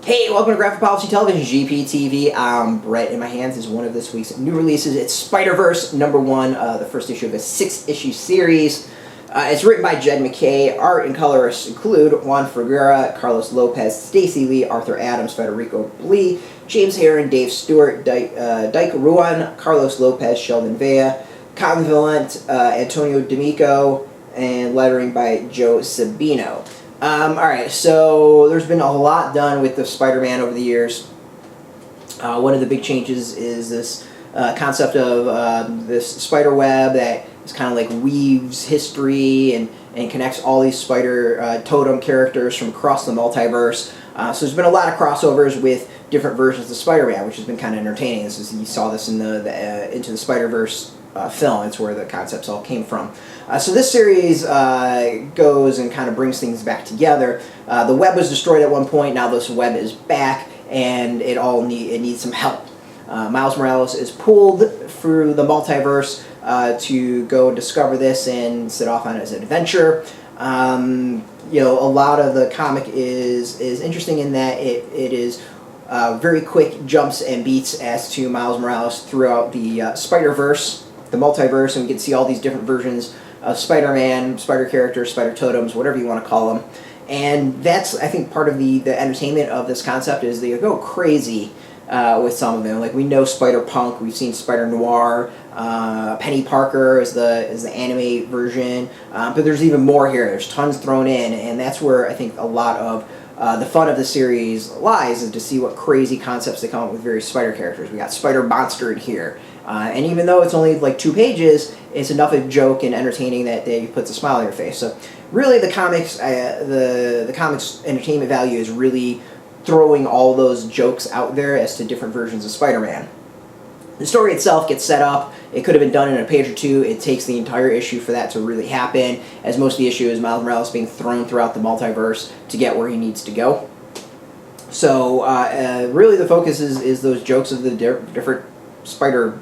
Hey, welcome to Graphic Policy Television, GPTV. Brett. In my hands is one of this week's new releases. It's Spider-Verse #1, the first issue of a 6-issue series. It's written by Jed MacKay. Art and colorists include Juan Frigeri, Carlos Lopez, Stacey Lee, Arthur Adams, Federico, Blee, James Harren, Dave Stewart, Dike, Ruan, Carlos Lopez, Sheldon, Vella, Valent, Antonio Demico, and lettering by Joe Sabino. Alright, so there's been a lot done with the Spider-Man over the years. One of the big changes is this concept of this spider web that is kind of like weaves history and connects all these spider totem characters from across the multiverse. So there's been a lot of crossovers with different versions of Spider-Man, which has been kind of entertaining. You saw this in the Into the Spider-Verse film. It's where the concepts all came from. So this series goes and kind of brings things back together. The web was destroyed at one point. Now this web is back, and it needs some help. Miles Morales is pulled through the multiverse to go discover this and set off on his adventure. You know, a lot of the comic is interesting in that it is very quick jumps and beats as to Miles Morales throughout the Spider-Verse, the multiverse, and we get to see all these different versions of Spider-Man, spider characters, spider totems, whatever you want to call them. And that's, I think, part of the entertainment of this concept is they go crazy with some of them. Like, we know Spider-Punk, we've seen Spider-Noir, Penny Parker is the anime version, but there's even more here. There's tons thrown in, and that's where I think a lot of the fun of the series lies, is to see what crazy concepts they come up with various spider characters. We got Spider-Monster in here. And even though it's only like 2 pages, it's enough of a joke and entertaining that it puts a smile on your face. So really the comics, the comics entertainment value is really throwing all those jokes out there as to different versions of Spider-Man. The story itself gets set up. It could have been done in a page or 2. It takes the entire issue for that to really happen, as most of the issue is Miles Morales being thrown throughout the multiverse to get where he needs to go. So really the focus is those jokes of the different spider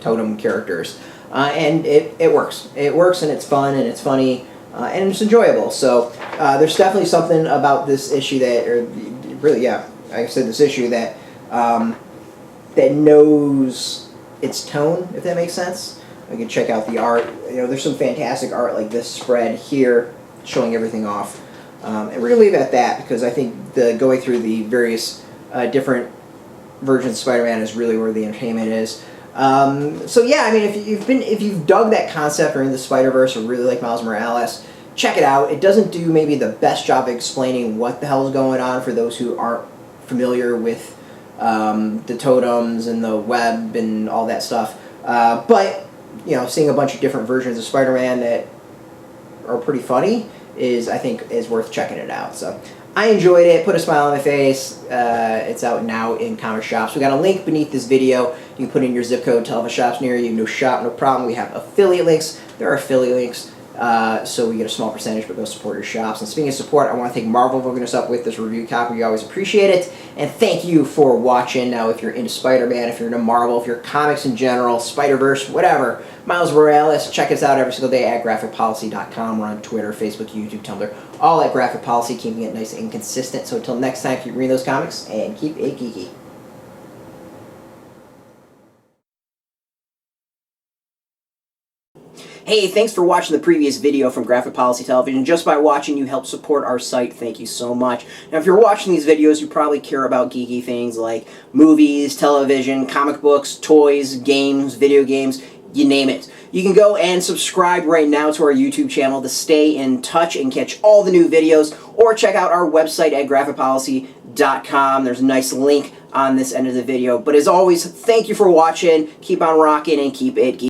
totem characters, and it works. It works, and it's fun, and it's funny, and it's enjoyable. So there's definitely something about this issue that, or really, yeah, like I said, this issue that that knows its tone, if that makes sense. You can check out the art. You know, there's some fantastic art like this spread here, showing everything off. And we're gonna leave it at that, because I think going through the various different versions of Spider-Man is really where the entertainment is. So yeah, I mean, if you've dug that concept or in the Spider-Verse or really like Miles Morales, check it out. It doesn't do maybe the best job of explaining what the hell is going on for those who aren't familiar with the totems and the web and all that stuff. But you know, seeing a bunch of different versions of Spider-Man that are pretty funny I think is worth checking it out. So I enjoyed it. Put a smile on my face. It's out now in comic shops. We got a link beneath this video. You can put in your zip code, tell if a shop's near you. No shop, no problem. We have affiliate links. There are affiliate links, so we get a small percentage, but go support your shops. And speaking of support, I want to thank Marvel for hooking us up with this review copy. We always appreciate it. And thank you for watching. Now, if you're into Spider-Man, if you're into Marvel, if you're comics in general, Spider-Verse, whatever, Miles Morales, check us out every single day at graphicpolicy.com. We're on Twitter, Facebook, YouTube, Tumblr, all at Graphic Policy, keeping it nice and consistent. So until next time, keep reading those comics and keep it geeky. Hey, thanks for watching the previous video from Graphic Policy Television. Just by watching, you help support our site. Thank you so much. Now, if you're watching these videos, you probably care about geeky things like movies, television, comic books, toys, games, video games, you name it. You can go and subscribe right now to our YouTube channel to stay in touch and catch all the new videos, or check out our website at graphicpolicy.com. There's a nice link on this end of the video. But as always, thank you for watching. Keep on rocking and keep it geeky.